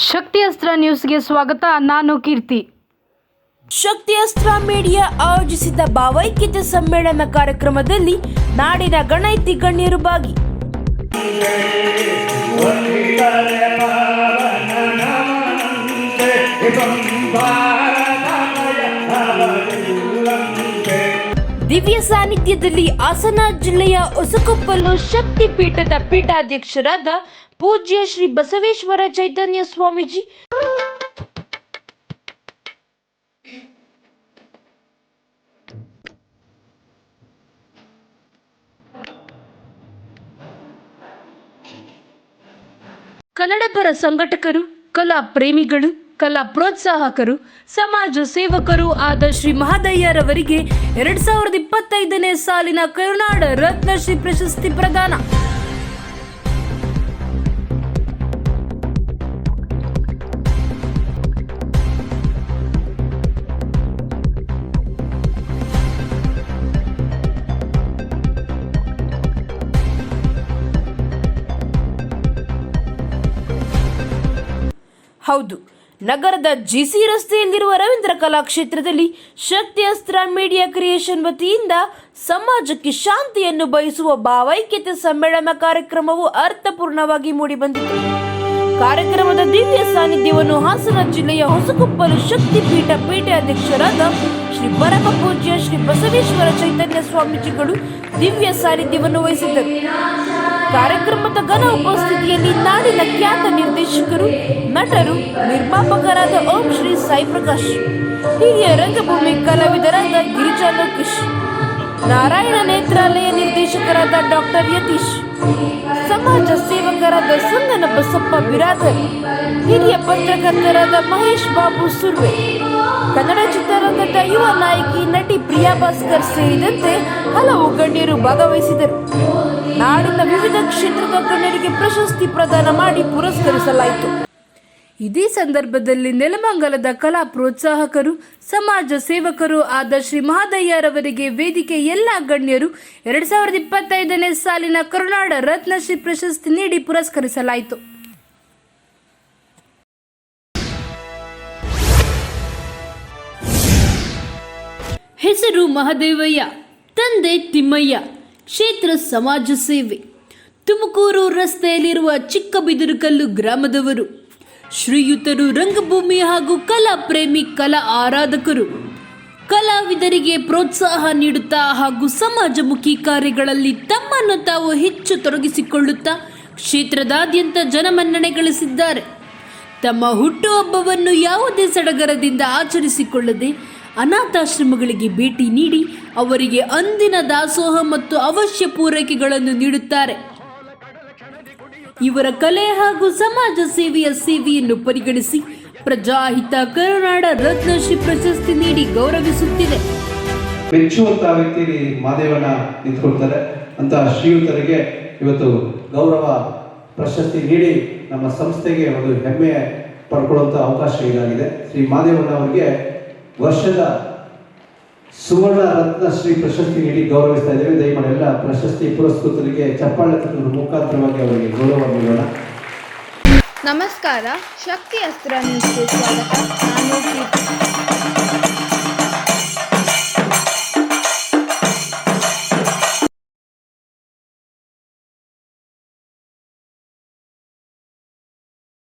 ಶಕ್ತಿ ಅಸ್ತ್ರ ನ್ಯೂಸ್ಗೆ ಸ್ವಾಗತ. ನಾನು ಕೀರ್ತಿ. ಶಕ್ತಿ ಅಸ್ತ್ರ ಮೀಡಿಯಾ ಆಯೋಜಿಸಿದ್ದ ಭಾವೈಕ್ಯತೆ ಸಮ್ಮೇಳನ ಕಾರ್ಯಕ್ರಮದಲ್ಲಿ ನಾಡಿನ ಗಣೈತಿ ಗಣ್ಯರು ಭಾಗಿ. ದಿವ್ಯ ಸಾನ್ನಿಧ್ಯದಲ್ಲಿ ಹಾಸನ ಜಿಲ್ಲೆಯ ಹೊಸಕೊಪ್ಪಲು ಶಕ್ತಿ ಪೀಠದ ಪೀಠಾಧ್ಯಕ್ಷರಾದ ಪೂಜ್ಯ ಶ್ರೀ ಬಸವೇಶ್ವರ ಚೈತನ್ಯ ಸ್ವಾಮೀಜಿ ಕನ್ನಡ ಪರ ಸಂಘಟಕರು, ಕಲಾ ಪ್ರೇಮಿಗಳು, ಕಲಾ ಪ್ರೋತ್ಸಾಹಕರು, ಸಮಾಜ ಸೇವಕರು ಆದ ಶ್ರೀ ಮಹದಯ್ಯರವರಿಗೆ 2025ನೇ ಸಾಲಿನ ಕರುನಾಡ ರತ್ನಶ್ರೀ ಪ್ರಶಸ್ತಿ ಪ್ರದಾನ. ಹೌದು, ನಗರದ ಜಿಸಿ ರಸ್ತೆಯಲ್ಲಿರುವ ರವೀಂದ್ರ ಕಲಾಕ್ಷೇತ್ರದಲ್ಲಿ ಶಕ್ತಿ ಅಸ್ತ್ರ ಮೀಡಿಯಾ ಕ್ರಿಯೇಷನ್ ವತಿಯಿಂದ ಸಮಾಜಕ್ಕೆ ಶಾಂತಿಯನ್ನು ಬಯಸುವ ಭಾವೈಕ್ಯತೆ ಸಮ್ಮೇಳನ ಕಾರ್ಯಕ್ರಮವು ಅರ್ಥಪೂರ್ಣವಾಗಿ ಮೂಡಿಬಂದಿತು. ಕಾರ್ಯಕ್ರಮದ ದಿವ್ಯ ಸಾನ್ನಿಧ್ಯವನ್ನು ಹಾಸನ ಜಿಲ್ಲೆಯ ಹೊಸಕೊಪ್ಪಲು ಶಕ್ತಿ ಪೀಠಾಧ್ಯಕ್ಷರಾದ ಶ್ರೀ ಪರಮ ಪೂಜ್ಯ ಶ್ರೀ ಬಸವೇಶ್ವರ ಚೈತನ್ಯ ಸ್ವಾಮೀಜಿಗಳು ದಿವ್ಯ ಸಾನ್ನಿಧ್ಯವನ್ನು ವಹಿಸಿದ್ದರು. ಕಾರ್ಯಕ್ರಮದ ಘನ ಉಪಸ್ಥಿತಿಯಲ್ಲಿ ನಾಡಿನ ಖ್ಯಾತ ನಿರ್ದೇಶಕರು, ನಟರು, ನಿರ್ಮಾಪಕರಾದ ಓಂ ಶ್ರೀ ಸಾಯಿ ಪ್ರಕಾಶ್, ಹಿರಿಯ ರಂಗಭೂಮಿ ಕಲಾವಿದರಾದ ಗಿರಿಜಾ ಲೋಕೇಶ್, ನಾರಾಯಣ ನೇತ್ರಾಲಯ ನಿರ್ದೇಶಕರಾದ ಡಾಕ್ಟರ್ ಯತೀಶ್, ಸಮಾಜ ಸೇವಕರಾದ ಸಂಗನ ಬಸಪ್ಪ ಬಿರಾದರ್, ಹಿರಿಯ ಪತ್ರಕರ್ತರಾದ ಮಹೇಶ್ ಬಾಬು ಸುರ್ವೆ, ಕನ್ನಡ ಚಿತ್ರರಂಗದ ಯುವ ನಾಯಕಿ ನಟಿ ಪ್ರಿಯಾ ಭಾಸ್ಕರ್ ಸೇರಿದಂತೆ ಹಲವು ಗಣ್ಯರು ಭಾಗವಹಿಸಿದರು. ನಾಡಿನ ವಿವಿಧ ಕ್ಷೇತ್ರದ ಗಣ್ಯರಿಗೆ ಪ್ರಶಸ್ತಿ ಪ್ರದಾನ ಮಾಡಿ ಪುರಸ್ಕರಿಸಲಾಯಿತು. ಇದೇ ಸಂದರ್ಭದಲ್ಲಿ ನೆಲಮಂಗಲದ ಕಲಾ ಪ್ರೋತ್ಸಾಹಕರು, ಸಮಾಜ ಸೇವಕರು ಆದ ಶ್ರೀ ಮಹದಯ್ಯರವರಿಗೆ ವೇದಿಕೆ ಎಲ್ಲ ಗಣ್ಯರು 2025ನೇ ಸಾಲಿನ ಕರುನಾಡ ರತ್ನಶ್ರೀ ಪ್ರಶಸ್ತಿ ನೀಡಿ ಪುರಸ್ಕರಿಸಲಾಯಿತು. ಹೆಸರು ಮಹದೇವಯ್ಯ, ತಂದೆ ತಿಮ್ಮಯ್ಯ, ಕ್ಷೇತ್ರ ಸಮಾಜ ಸೇವೆ, ತುಮಕೂರು ರಸ್ತೆಯಲ್ಲಿರುವ ಚಿಕ್ಕಬಿದಿರುಕಲ್ಲು ಗ್ರಾಮದವರು. ಶ್ರೀಯುತರು ರಂಗಭೂಮಿ ಹಾಗೂ ಕಲಾ ಪ್ರೇಮಿ, ಕಲಾ ಆರಾಧಕರು, ಕಲಾವಿದರಿಗೆ ಪ್ರೋತ್ಸಾಹ ನೀಡುತ್ತಾ ಹಾಗೂ ಸಮಾಜಮುಖಿ ಕಾರ್ಯಗಳಲ್ಲಿ ತಮ್ಮನ್ನು ತಾವು ಹೆಚ್ಚು ತೊಡಗಿಸಿಕೊಳ್ಳುತ್ತಾ ಕ್ಷೇತ್ರದಾದ್ಯಂತ ಜನಮನ್ನಣೆ ಗಳಿಸಿದ್ದಾರೆ. ತಮ್ಮ ಹುಟ್ಟುಹಬ್ಬವನ್ನು ಯಾವುದೇ ಸಡಗರದಿಂದ ಆಚರಿಸಿಕೊಳ್ಳದೆ ಅನಾಥಾಶ್ರಮಗಳಿಗೆ ಭೇಟಿ ನೀಡಿ ಅವರಿಗೆ ಅಂದಿನ ದಾಸೋಹ ಮತ್ತು ಅವಶ್ಯ ಪೂರೈಕೆಗಳನ್ನು ನೀಡುತ್ತಾರೆ. ಇವರ ಕಲೆ ಹಾಗೂ ಸಮಾಜ ಸೇವೆಯನ್ನು ಪರಿಗಣಿಸಿ ಪ್ರಜಾಹಿತ ಕರುನಾಡ ರತ್ನಶ್ರೀ ಪ್ರಶಸ್ತಿ ನೀಡಿ ಗೌರವಿಸುತ್ತಿದೆ. ಮೆಚ್ಚುವಂತ ವ್ಯಕ್ತಿ ಮಾದೇವನ ನಿಂತ್ಕೊಳ್ತಾರೆ ಅಂತ ಶ್ರೀಯುತರಿಗೆ ಇವತ್ತು ಗೌರವ ಪ್ರಶಸ್ತಿ ನೀಡಿ ನಮ್ಮ ಸಂಸ್ಥೆಗೆ ಒಂದು ಹೆಮ್ಮೆ ಪಡ್ಕೊಳ್ಳುವಂತ ಅವಕಾಶ ಇದಾಗಿದೆ. ಶ್ರೀ ಮಾದೇವನ ಅವರಿಗೆ ವರ್ಷದ ಸುವರ್ಣ ರತ್ನಶ್ರೀ ಪ್ರಶಸ್ತಿ ನೀಡಿ ಗೌರವಿಸ್ತಾ ಇದ್ದೇವೆ. ದಯಮಾಡಿ ಎಲ್ಲ ಪ್ರಶಸ್ತಿ ಪುರಸ್ಕೃತರಿಗೆ ಚಪ್ಪಾಳೆ ಮುಖಾಂತರವಾಗಿ ಅವರಿಗೆ ಗೌರವ ನೀಡೋಣ. ನಮಸ್ಕಾರ, ಶಕ್ತಿ ಅಸ್ತ್ರ ನ್ಯೂಸ್ಗೆ ಸ್ವಾಗತ. ನಾನು ಕೀರ್ತಿ.